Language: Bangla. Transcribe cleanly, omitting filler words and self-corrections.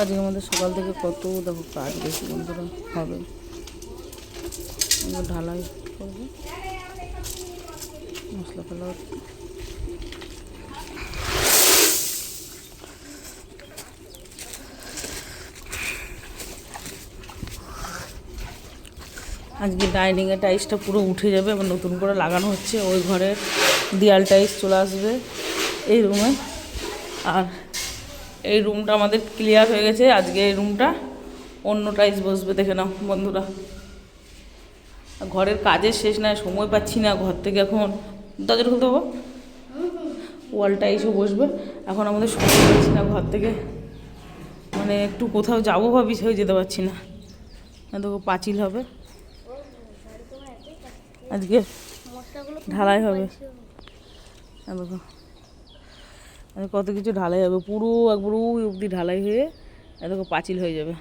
আজকে আমাদের সকাল থেকে কত দেখো কাজ বেশি বন্ধুরা হবে। ঢালাই করবো, মশলা ফেলা আজকে ডাইনিংয়ের টাইলসটা পুরো উঠে যাবে, আবার নতুন করে লাগানো হচ্ছে। ওই ঘরের দেয়াল টাইলস চলে আসবে এই রুমে। আর এই রুমটা আমাদের ক্লিয়ার হয়ে গেছে। আজকে এই রুমটা অন্য টাইলস বসবে, দেখে নাও বন্ধুরা। ঘরের কাজের শেষ নাই, সময় পাচ্ছি না ঘর থেকে এখন দরজা খুলতে হবো, ওয়াল টাইলসও বসবে। এখন আমাদের সময় পাচ্ছি না ঘর থেকে, মানে একটু কোথাও যাবো ভাবি, সেও যেতে পারছি না। দেখো পাঁচিল হবে আজকে, ঢালাই হবে। দেখো কত কিছু ঢালাই হবে, পুরো একবার ওই অবধি ঢালাই হয়ে দেখো পাঁচিল হয়ে যাবে।